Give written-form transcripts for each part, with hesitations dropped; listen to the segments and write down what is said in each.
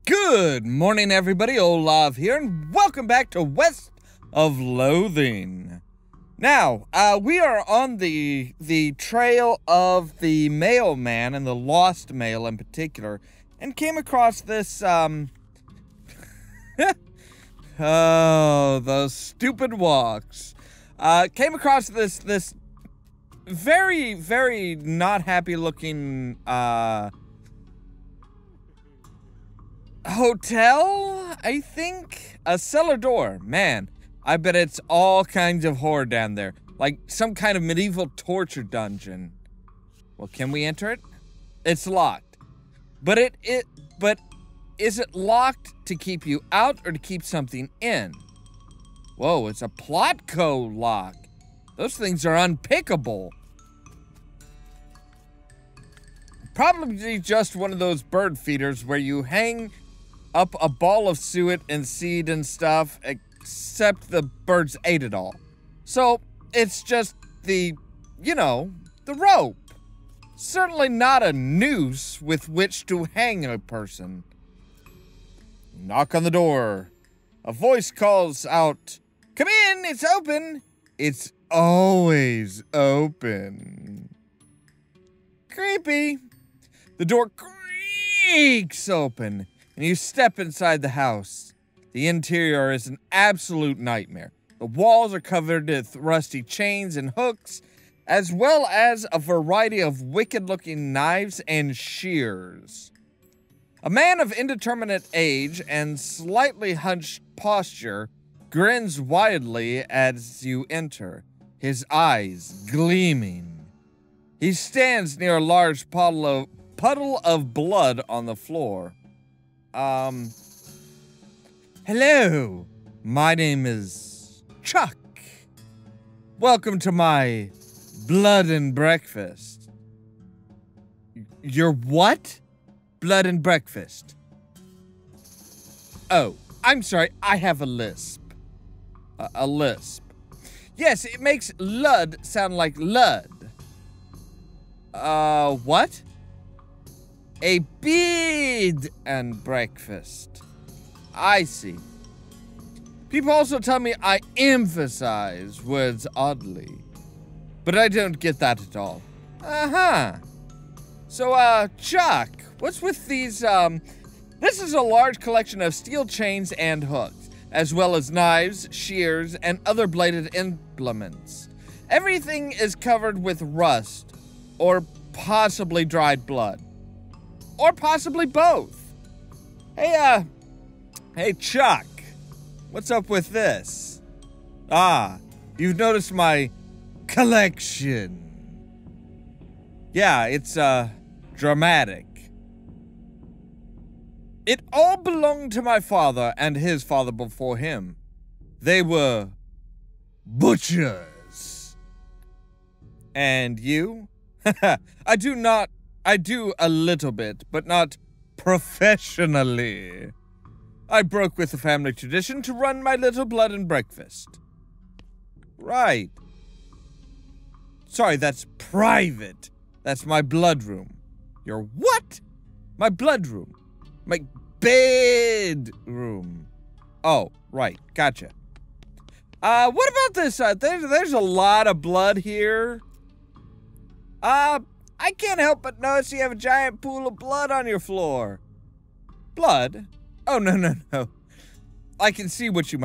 Good morning, everybody. Ollamh here, and welcome back to West of Loathing. Now, we are on the trail of the mailman and the lost mail in particular, and came across this, oh, those stupid walks. Came across this very, very not happy looking, hotel, I think? A cellar door. Man, I bet it's all kinds of horror down there. Like some kind of medieval torture dungeon. Well, can we enter it? It's locked. But is it locked to keep you out or to keep something in? Whoa, it's a Plotco lock. Those things are unpickable. Probably just one of those bird feeders where you hang up a ball of suet and seed and stuff, except the birds ate it all. So, it's just the rope. Certainly not a noose with which to hang a person. Knock on the door. A voice calls out, "Come in, it's open." It's always open. Creepy. The door creaks open, and you step inside the house. The interior is an absolute nightmare. The walls are covered with rusty chains and hooks, as well as a variety of wicked-looking knives and shears. A man of indeterminate age and slightly hunched posture grins widely as you enter, his eyes gleaming. He stands near a large puddle of blood on the floor. Hello, my name is Chuck. Welcome to my blood and breakfast. Your what? Blood and breakfast. Oh, I'm sorry, I have a lisp. A lisp. Yes, it makes lud sound like lud. What? A bed and breakfast. I see. People also tell me I emphasize words oddly, but I don't get that at all. So, Chuck, what's with these, this is a large collection of steel chains and hooks, as well as knives, shears, and other bladed implements. Everything is covered with rust, or possibly dried blood. Or possibly both. Hey Chuck, what's up with this? Ah, you've noticed my collection. Yeah, it's, dramatic. It all belonged to my father and his father before him. They were butchers. And you? I do a little bit, but not professionally. I broke with the family tradition to run my little blood and breakfast. Right. Sorry, that's private. That's my blood room. Your what? My blood room. My bedroom. Oh, right. Gotcha. What about this? There's a lot of blood here. I can't help but notice you have a giant pool of blood on your floor. Blood? Oh, no. I can see why you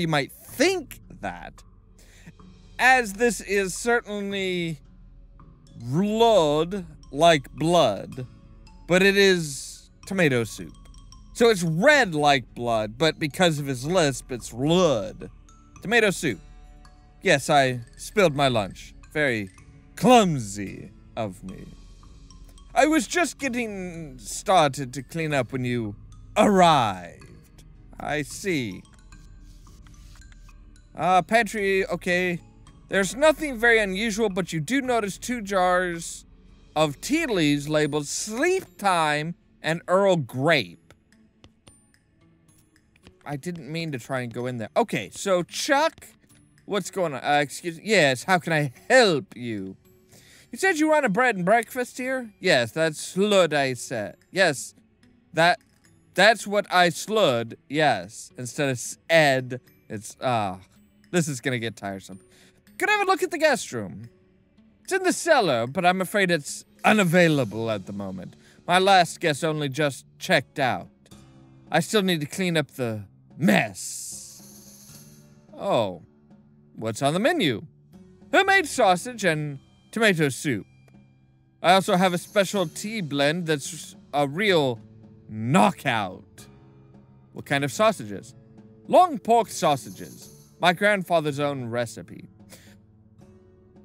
might think that. As this is certainly blood like blood, but it is tomato soup. So it's red like blood, but because of his lisp, it's blood. Tomato soup. Yes, I spilled my lunch. Very clumsy of me. I was just getting started to clean up when you arrived. I see. Pantry, okay. There's nothing very unusual, but you do notice 2 jars of tea leaves labeled Sleep Time and Earl Grape. I didn't mean to try and go in there. Okay, so Chuck, what's going on? Excuse me. Yes, how can I help you? You said you want a bread and breakfast here? Yes, that's slud I said. Yes, that's what I slud. Yes, instead of ed, it's, this is gonna get tiresome. Could I have a look at the guest room? It's in the cellar, but I'm afraid it's unavailable at the moment. My last guest only just checked out. I still need to clean up the mess. Oh, what's on the menu? Homemade sausage and tomato soup. I also have a special tea blend that's a real knockout. What kind of sausages? Long pork sausages. My grandfather's own recipe.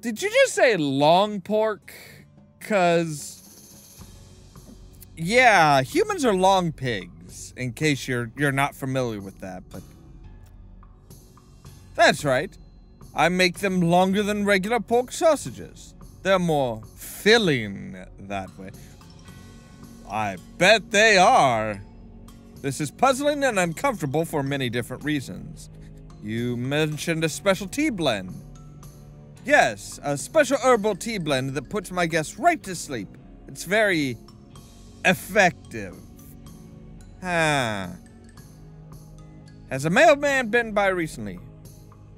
Did you just say long pork? 'Cause yeah, humans are long pigs, in case you're not familiar with that, but that's right. I make them longer than regular pork sausages. They're more filling that way. I bet they are. This is puzzling and uncomfortable for many different reasons. You mentioned a special tea blend. Yes, a special herbal tea blend that puts my guests right to sleep. It's very effective. Has a mailman been by recently?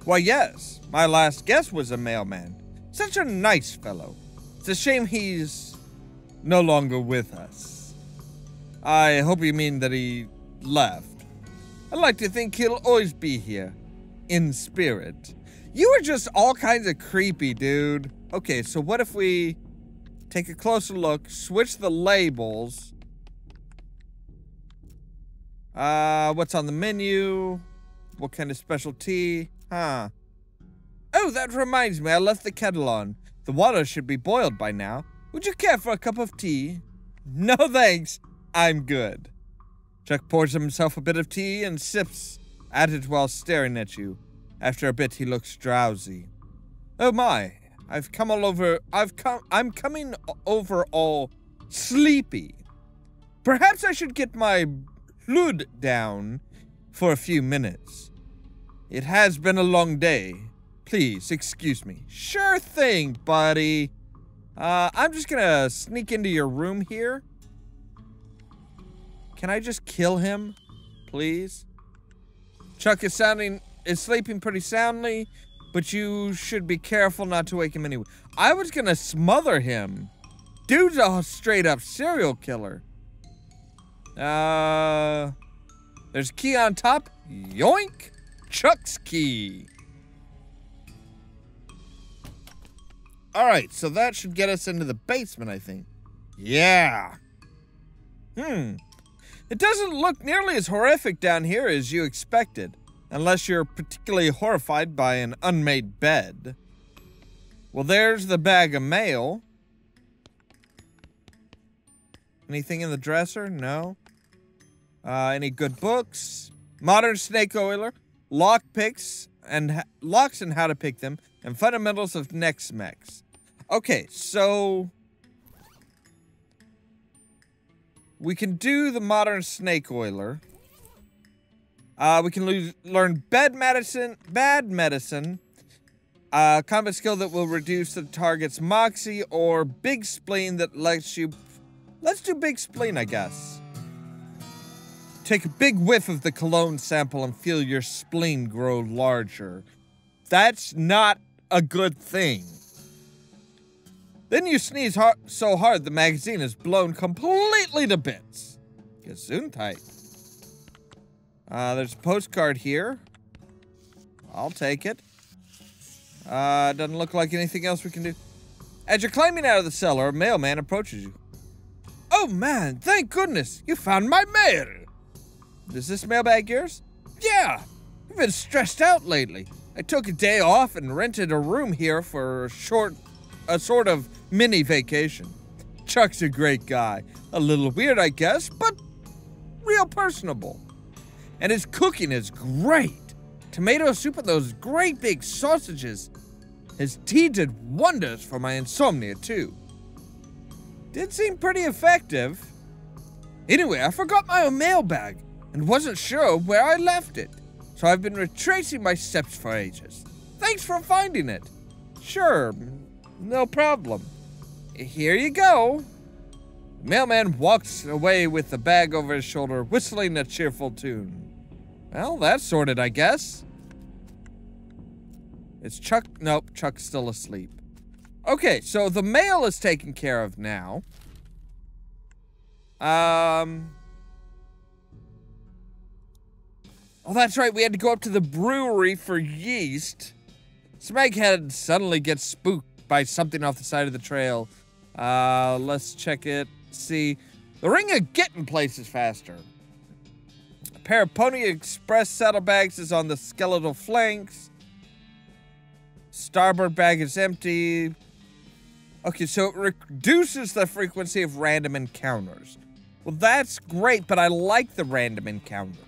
Why, yes. My last guest was a mailman. Such a nice fellow. It's a shame he's no longer with us. I hope you mean that he left. I like to think he'll always be here. In spirit. You are just all kinds of creepy, dude. Okay, so what if we take a closer look, switch the labels. What's on the menu? What kind of special tea? Oh, that reminds me, I left the kettle on. The water should be boiled by now. Would you care for a cup of tea? No thanks, I'm good. Chuck pours himself a bit of tea and sips at it while staring at you. After a bit, he looks drowsy. Oh my, I'm coming over all sleepy. Perhaps I should get my blood down for a few minutes. It has been a long day. Please, excuse me. Sure thing, buddy. I'm just gonna sneak into your room here. Can I just kill him, please? Chuck is sleeping pretty soundly, but you should be careful not to wake him anyway. I was gonna smother him. Dude's a straight up serial killer. There's a key on top. Yoink! Chuck's key. Alright, so that should get us into the basement, I think. Yeah. It doesn't look nearly as horrific down here as you expected. Unless you're particularly horrified by an unmade bed. Well, there's the bag of mail. Anything in the dresser? No. Any good books? Modern snake oiler, lock picks, and locks and how to pick them, and fundamentals of Nex-Mex. Okay, so we can do the modern snake oiler. We can learn bad medicine, combat skill that will reduce the target's moxie, or big spleen that lets you... Let's do big spleen, I guess. Take a big whiff of the cologne sample and feel your spleen grow larger. That's not a good thing. Then you sneeze so hard the magazine is blown completely to bits. Gesundheit. There's a postcard here. I'll take it. Doesn't look like anything else we can do. As you're climbing out of the cellar, a mailman approaches you. Oh man, thank goodness, you found my mail. Is this mailbag yours? Yeah, I've been stressed out lately. I took a day off and rented a room here for a sort of mini vacation. Chuck's a great guy. A little weird, I guess, but real personable. And his cooking is great. Tomato soup and those great big sausages. His tea did wonders for my insomnia, too. Did seem pretty effective. Anyway, I forgot my own mailbag and wasn't sure where I left it, so I've been retracing my steps for ages. Thanks for finding it. Sure, no problem. Here you go. The mailman walks away with the bag over his shoulder, whistling a cheerful tune. Well, that's sorted, I guess. It's Chuck. Nope, Chuck's still asleep. Okay, so the mail is taken care of now. Oh, that's right. We had to go up to the brewery for yeast. Smeghead suddenly gets spooked by something off the side of the trail. Let's check it. See, the ring of getting places faster. A pair of Pony Express saddlebags is on the skeletal flanks. Starboard bag is empty. Okay, so it reduces the frequency of random encounters. Well, that's great, but I like the random encounters.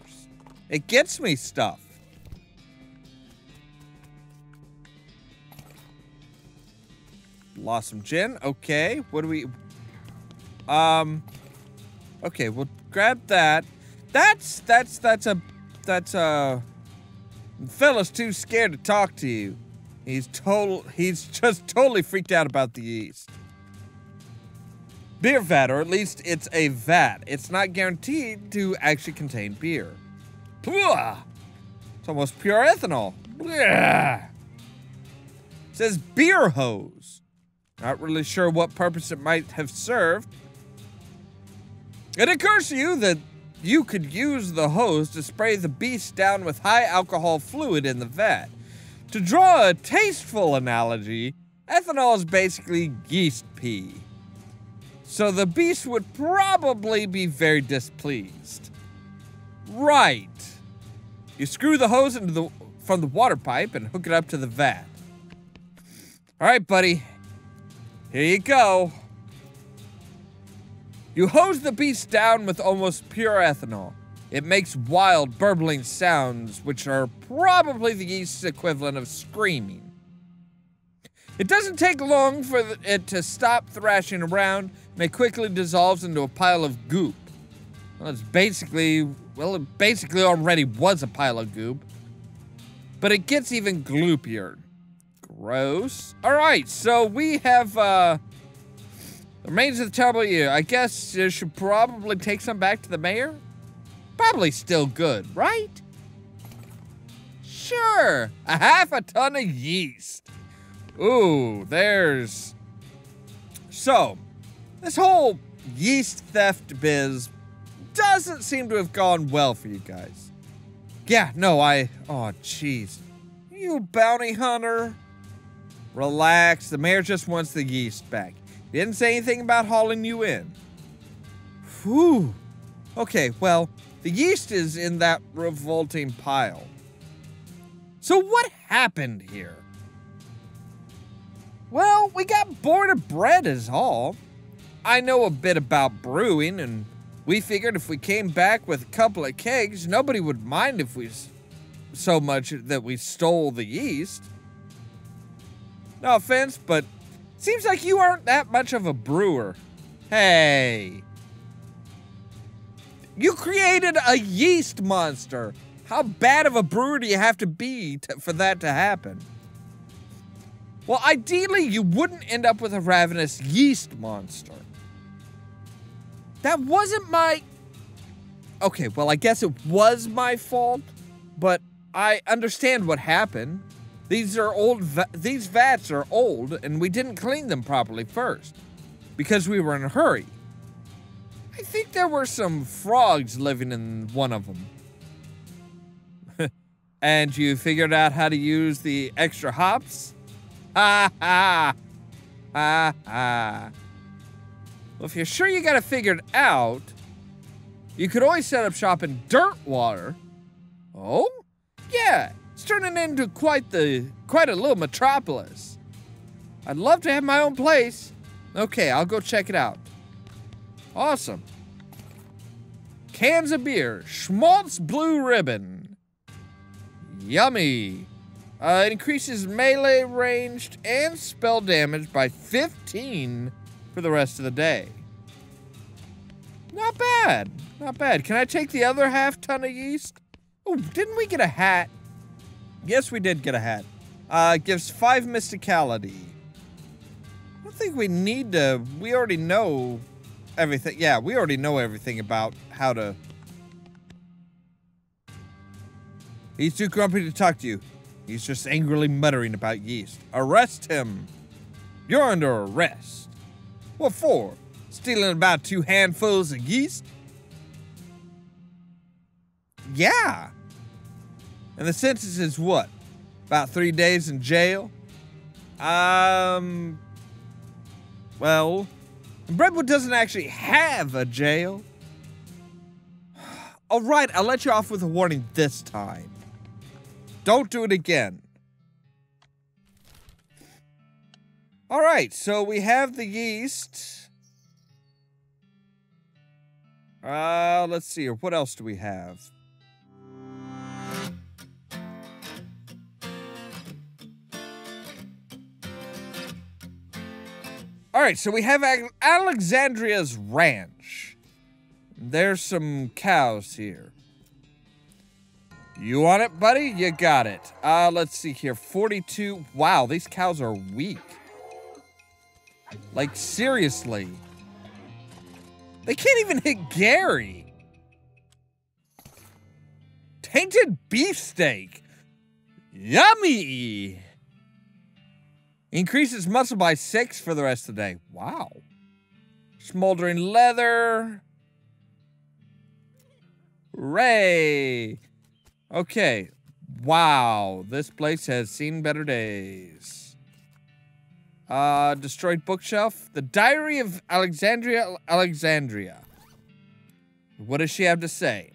It gets me stuff. Blossom Gin, okay. What do we... Okay, we'll grab that. That's Fella's too scared to talk to you. He's just totally freaked out about the yeast. Beer vat, or at least it's a vat. It's not guaranteed to actually contain beer. Blah! It's almost pure ethanol. Blah! It says beer hose. Not really sure what purpose it might have served. It occurs to you that you could use the hose to spray the beast down with high alcohol fluid in the vat. To draw a tasteful analogy, ethanol is basically yeast pee. So the beast would probably be very displeased. Right. You screw the hose from the water pipe and hook it up to the vat. All right, buddy. Here you go. You hose the beast down with almost pure ethanol. It makes wild, burbling sounds, which are probably the yeast's equivalent of screaming. It doesn't take long for it to stop thrashing around, and it quickly dissolves into a pile of goop. Well, it basically already was a pile of goop, but it gets even gloopier. Gross. All right, so we have, the remains of the terrible year. I guess you should probably take some back to the mayor? Probably still good, right? Sure, a half a ton of yeast. Ooh, there's... So, this whole yeast theft biz doesn't seem to have gone well for you guys. Yeah, no, oh, jeez. You bounty hunter. Relax, the mayor just wants the yeast back. He didn't say anything about hauling you in. Whew. Okay, well, the yeast is in that revolting pile. So what happened here? Well, we got bored of bread is all. I know a bit about brewing, and we figured if we came back with a couple of kegs, nobody would mind if we so much that we stole the yeast. No offense, but seems like you aren't that much of a brewer. Hey. You created a yeast monster. How bad of a brewer do you have to be for that to happen? Well, ideally, you wouldn't end up with a ravenous yeast monster. That wasn't my... Okay, well, I guess it was my fault, but I understand what happened. These vats are old, and we didn't clean them properly first, because we were in a hurry. I think there were some frogs living in one of them. And you figured out how to use the extra hops? Ha ha! Ha ha! Well, if you're sure you got it figured out, you could always set up shop in Dirtwater. Oh? Yeah, it's turning into quite a little metropolis. I'd love to have my own place. Okay, I'll go check it out. Awesome. Cans of beer. Schmaltz Blue Ribbon. Yummy. It increases melee, ranged, and spell damage by 15 for the rest of the day. Not bad. Not bad. Can I take the other half ton of yeast? Oh, didn't we get a hat? Yes, we did get a hat. Gives 5 mysticality. I don't think we need to... We already know everything. Yeah, we already know everything about how to... He's too grumpy to talk to you. He's just angrily muttering about yeast. Arrest him. You're under arrest. What for? Stealing about 2 handfuls of yeast? Yeah. And the sentence is what? About 3 days in jail? Well, Brentwood doesn't actually have a jail. All right, I'll let you off with a warning this time. Don't do it again. All right, so we have the yeast. Let's see here. What else do we have? All right, so we have Alexandria's ranch. There's some cows here. You want it, buddy? You got it. Let's see here. 42. Wow, these cows are weak. Like, seriously. They can't even hit Gary. Tainted beefsteak. Yummy. Increases muscle by 6 for the rest of the day. Wow. Smoldering leather. Hooray. Okay. Wow. This place has seen better days. Destroyed bookshelf. The Diary of Alexandria. What does she have to say?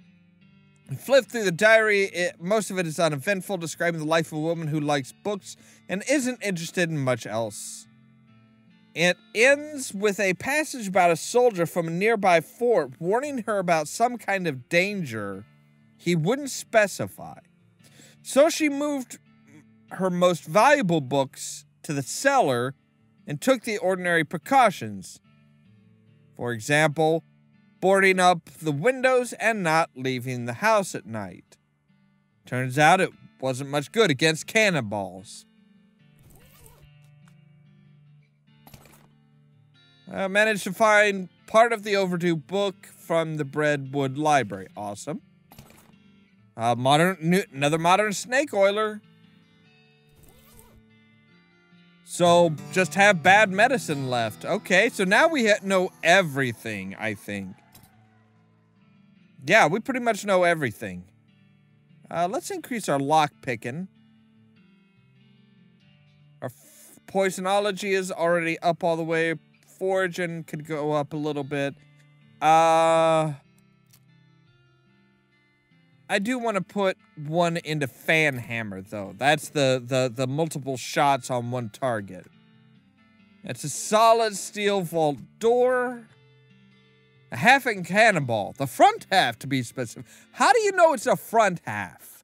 Flip through the diary. Most of it is uneventful, describing the life of a woman who likes books and isn't interested in much else. It ends with a passage about a soldier from a nearby fort warning her about some kind of danger he wouldn't specify. So she moved her most valuable books to the cellar and took the ordinary precautions. For example, boarding up the windows and not leaving the house at night. Turns out it wasn't much good against cannonballs. I managed to find part of the overdue book from the Brentwood Library. Awesome. Another modern snake oiler. So just have bad medicine left. Okay, so now we know everything, I think. Yeah, we pretty much know everything. Let's increase our lock picking. Our poisonology is already up all the way. Foraging could go up a little bit. I do want to put one into fan hammer, though. That's the multiple shots on one target. It's a solid steel vault door. A half-inch cannonball. The front half, to be specific. How do you know it's a front half?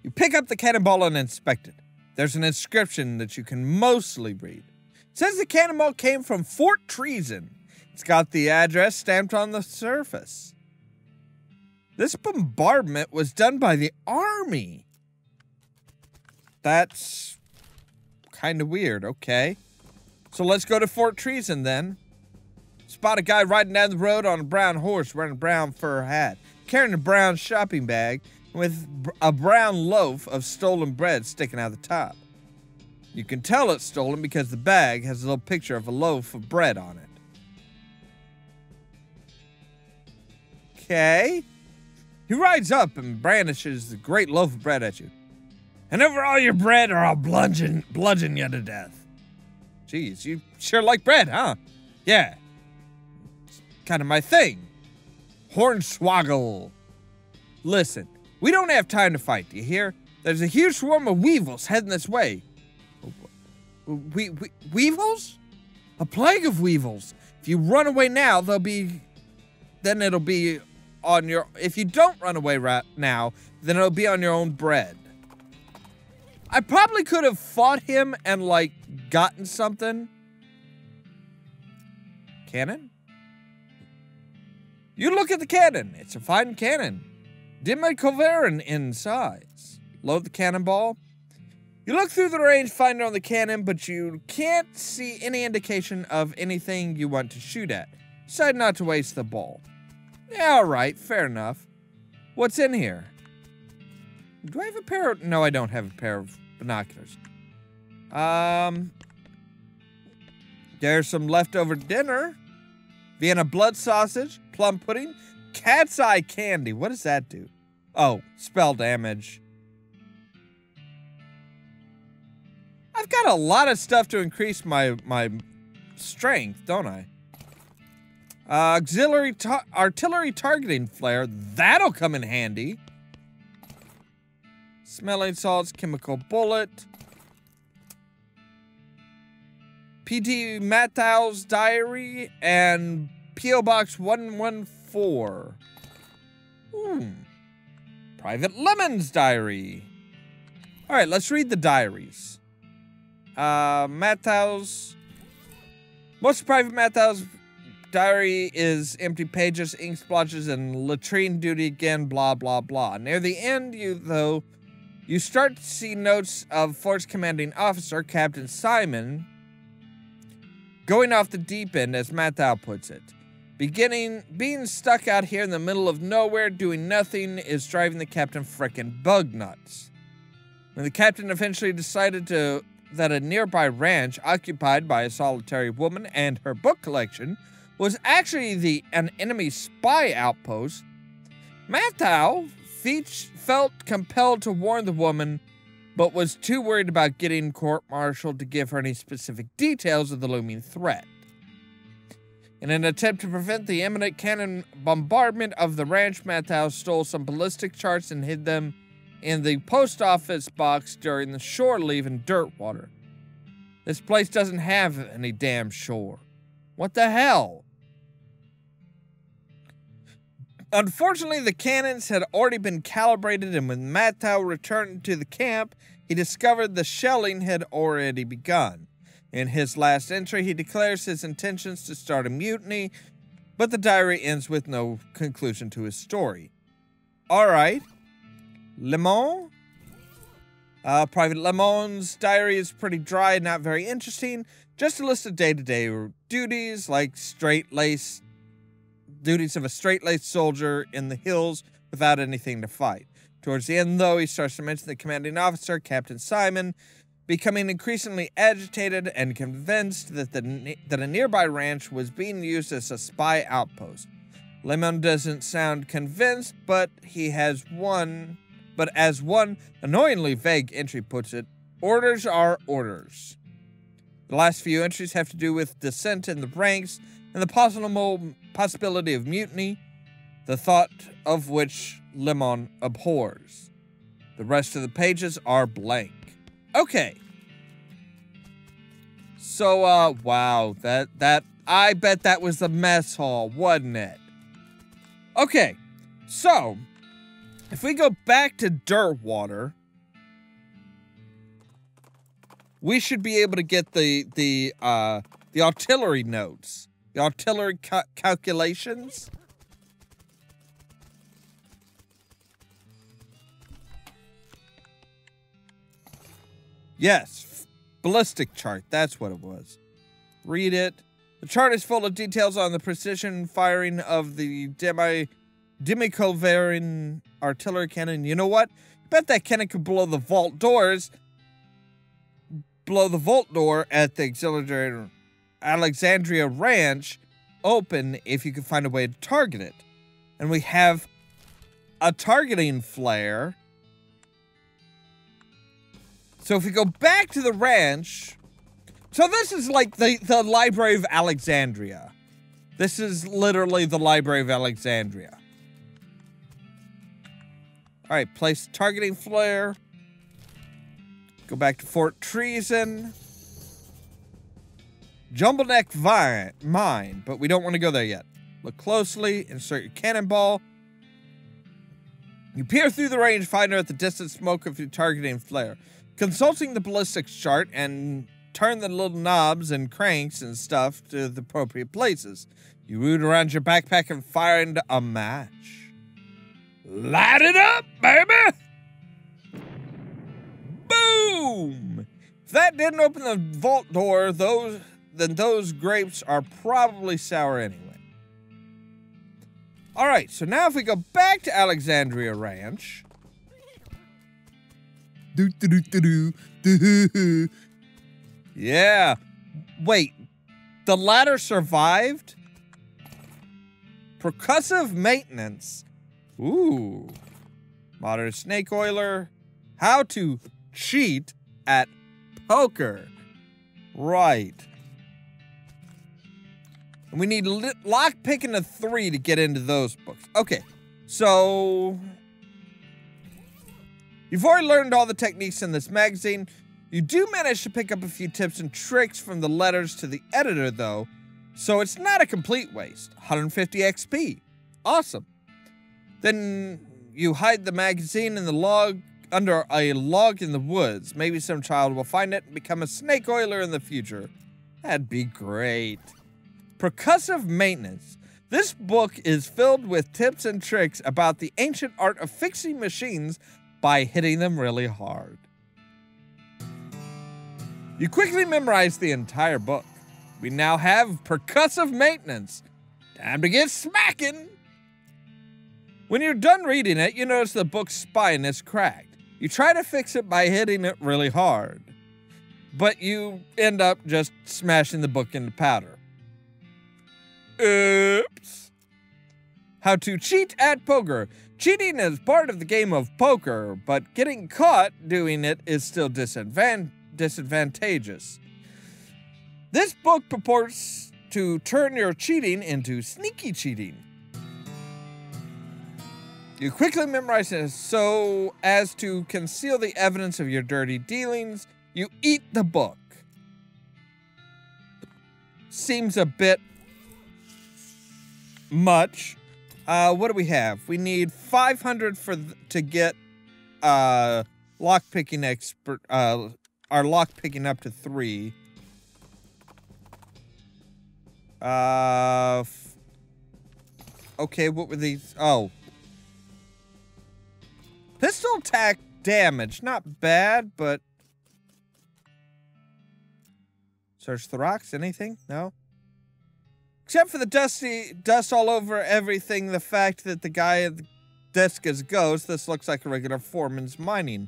You pick up the cannonball and inspect it. There's an inscription that you can mostly read. It says the cannonball came from Fort Treason. It's got the address stamped on the surface. This bombardment was done by the army. That's kind of weird. Okay. So let's go to Fort Treason then. Spot a guy riding down the road on a brown horse wearing a brown fur hat, carrying a brown shopping bag with a brown loaf of stolen bread sticking out the top. You can tell it's stolen because the bag has a little picture of a loaf of bread on it. Okay. He rides up and brandishes the great loaf of bread at you. And over all your bread or I'll bludgeon you to death. Jeez, you sure like bread, huh? Yeah. It's kind of my thing. Hornswoggle. Listen, we don't have time to fight, do you hear? There's a huge swarm of weevils heading this way. Weevils? A plague of weevils. If you run away now, then it'll be on your, if you don't run away right now, then it'll be on your own bread. I probably could have fought him and, like, gotten something. Cannon? You look at the cannon. It's a fine cannon. Demi-Culverin in size. Load the cannonball. You look through the rangefinder on the cannon, but you can't see any indication of anything you want to shoot at. Decide not to waste the ball. Yeah, alright, fair enough. What's in here? Do I have a pair of... No, I don't have a pair of binoculars. There's some leftover dinner. Vienna blood sausage, plum pudding, cat's eye candy. What does that do? Oh, spell damage. I've got a lot of stuff to increase my strength, don't I? Auxiliary artillery targeting flare. That'll come in handy. Smelling salts, chemical bullet. P.T. Mattau's diary and P.O. Box 114. Private Lemon's diary. All right, let's read the diaries. Mattau's. Most of Private Mattau's diary is empty pages, ink splotches, and latrine duty again, blah, blah, blah. Near the end, you start to see notes of Force Commanding Officer Captain Simon going off the deep end, as Mattau puts it. Being stuck out here in the middle of nowhere doing nothing is driving the captain frickin' bug nuts. When the captain eventually decided that a nearby ranch occupied by a solitary woman and her book collection was actually an enemy spy outpost, Mattau felt compelled to warn the woman, but was too worried about getting court-martialed to give her any specific details of the looming threat. In an attempt to prevent the imminent cannon bombardment of the ranch, Mattau stole some ballistic charts and hid them in the post office box during the shore leave in Dirtwater. This place doesn't have any damn shore. What the hell? Unfortunately, the cannons had already been calibrated, and when Mattau returned to the camp, he discovered the shelling had already begun. In his last entry, he declares his intentions to start a mutiny, but the diary ends with no conclusion to his story. Alright. Lemon? Private Lemon's diary is pretty dry, not very interesting. Just a list of day-to-day duties, like duties of a straight-laced soldier in the hills without anything to fight. Towards the end, though, he starts to mention the commanding officer, Captain Simon, becoming increasingly agitated and convinced that a nearby ranch was being used as a spy outpost. Lemon doesn't sound convinced, but as one annoyingly vague entry puts it, orders are orders. The last few entries have to do with dissent in the ranks and the possibility of mutiny, the thought of which Lemon abhors. The rest of the pages are blank. Okay. So, wow, I bet that was the mess hall, wasn't it? Okay, so, if we go back to Dirtwater, we should be able to get the artillery notes. The artillery calculations. Yes, ballistic chart, that's what it was. Read it. The chart is full of details on the precision firing of the Demi-Culverin artillery cannon. You know what? Bet that cannon could blow the vault door at the Alexandria Ranch open if you could find a way to target it. And we have a targeting flare. So if we go back to the ranch, so this is like the Library of Alexandria. This is literally the Library of Alexandria. All right, place targeting flare. Go back to Fort Treason. Jumbleneck Mine, but we don't want to go there yet. Look closely, insert your cannonball. You peer through the rangefinder at the distant smoke of your targeting flare, consulting the ballistics chart and turn the little knobs and cranks and stuff to the appropriate places. You root around your backpack and fire into a match. Light it up, baby! Boom! If that didn't open the vault door, then those grapes are probably sour anyway. All right, so now if we go back to Alexandria Ranch. Yeah. Wait, the ladder survived? Percussive maintenance. Ooh. Modern snake oiler. How to cheat at poker. Right. And we need lockpicking a 3 to get into those books. Okay, so you've already learned all the techniques in this magazine. You do manage to pick up a few tips and tricks from the letters to the editor, though, so it's not a complete waste. 150 XP. Awesome. Then you hide the magazine in the log under a log in the woods. Maybe some child will find it and become a snake oiler in the future. That'd be great. Percussive maintenance. This book is filled with tips and tricks about the ancient art of fixing machines by hitting them really hard. You quickly memorize the entire book. We now have percussive maintenance. Time to get smacking. When you're done reading it, you notice the book's spine is cracked. You try to fix it by hitting it really hard, but you end up just smashing the book into powder. Oops. How to cheat at poker. Cheating is part of the game of poker, but getting caught doing it is still disadvantageous. This book purports to turn your cheating into sneaky cheating. You quickly memorize it so as to conceal the evidence of your dirty dealings. You eat the book. Seems a bit much. What do we have? We need 500 to get lockpicking expert. Our lockpicking up to 3. Okay, what were these? Oh, pistol attack damage, not bad, but search the rocks. Anything? No. Except for the dust all over everything, the fact that the guy at the desk is a ghost, this looks like a regular foreman's mining.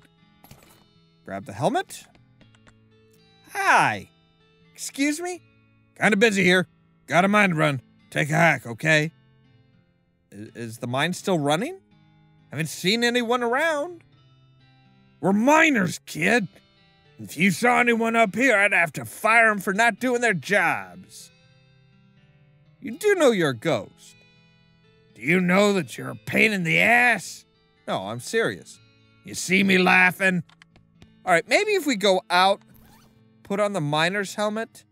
Grab the helmet. Hi. Excuse me? Kinda busy here. Got a mine to run. Take a hack, okay? Is the mine still running? Haven't seen anyone around. We're miners, kid. If you saw anyone up here, I'd have to fire them for not doing their jobs. You do know you're a ghost. Do you know that you're a pain in the ass? No, I'm serious. You see me laughing? All right, maybe if we go out, put on the miner's helmet,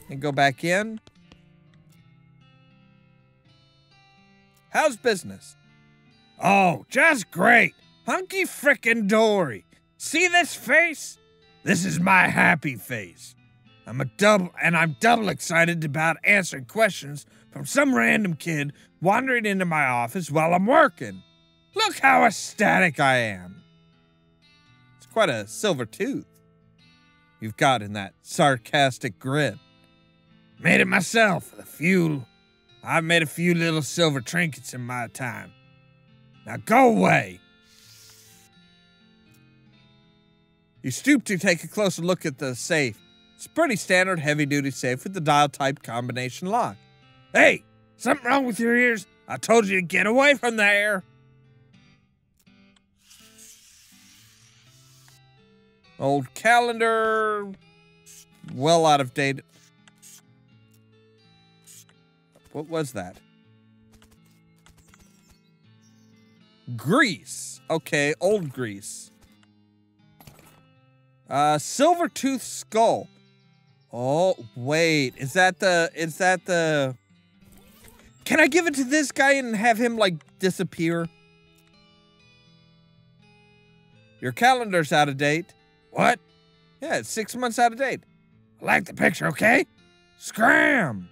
and go back in. How's business? Oh, just great. Hunky frickin' dory. See this face? This is my happy face. I'm double excited about answering questions from some random kid wandering into my office while I'm working. Look how ecstatic I am. It's quite a silver tooth you've got in that sarcastic grin. Made it myself with I've made a few little silver trinkets in my time. Now go away. You stoop to take a closer look at the safe. It's a pretty standard heavy-duty safe with the dial-type combination lock. Hey, something wrong with your ears? I told you to get away from there. Old calendar. Well out of date. What was that? Grease. Okay, old grease. Silver tooth skull. Oh, wait. Is that the... Can I give it to this guy and have him, like, disappear? Your calendar's out of date. What? Yeah, it's 6 months out of date. I like the picture, okay? Scram!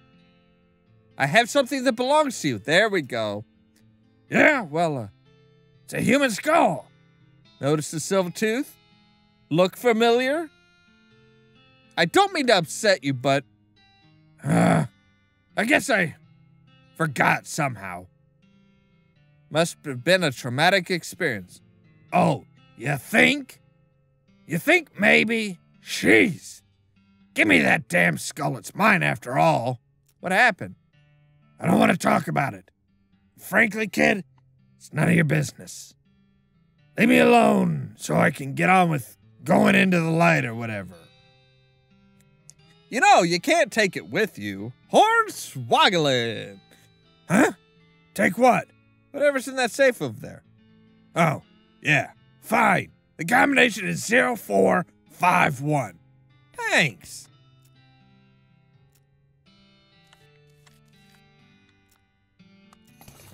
I have something that belongs to you. There we go. Yeah, well, it's a human skull. Notice the silver tooth? Look familiar? I don't mean to upset you, but... I guess I forgot somehow. Must have been a traumatic experience. Oh, you think? You think maybe? Jeez. Give me that damn skull. It's mine after all. What happened? I don't want to talk about it. Frankly, kid, it's none of your business. Leave me alone so I can get on with going into the light or whatever. You know, you can't take it with you. Hornswoggling. Huh? Take what? Whatever's in that safe over there. Oh, yeah. Fine. The combination is 0451. Thanks.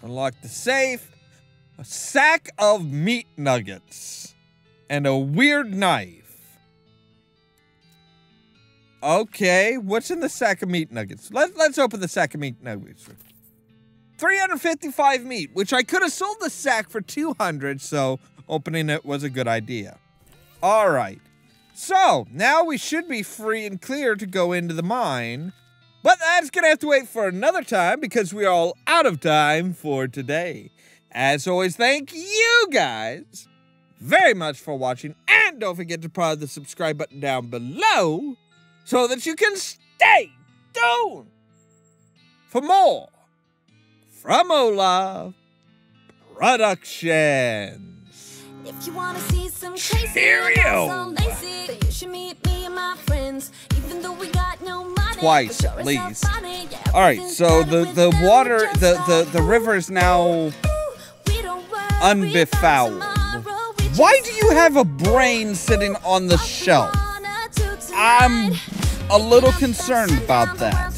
Unlock the safe. A sack of meat nuggets. And a weird knife. Okay, what's in the sack of meat nuggets? Let's open the sack of meat nuggets. 355 meat, which I could have sold the sack for 200, so opening it was a good idea. All right. So, now we should be free and clear to go into the mine. But that's going to have to wait for another time because we're all out of time for today. As always, thank you guys very much for watching. And don't forget to press the subscribe button down below so that you can stay tuned for more from Ollamh Productions. If you want to see some crazy, Cheerio. then you should meet me and my friends. Even though we got no money, Twice at least. All right, so the water, the river is now unbefouled. Why do you have a brain sitting on the shelf? I'm a little concerned about that.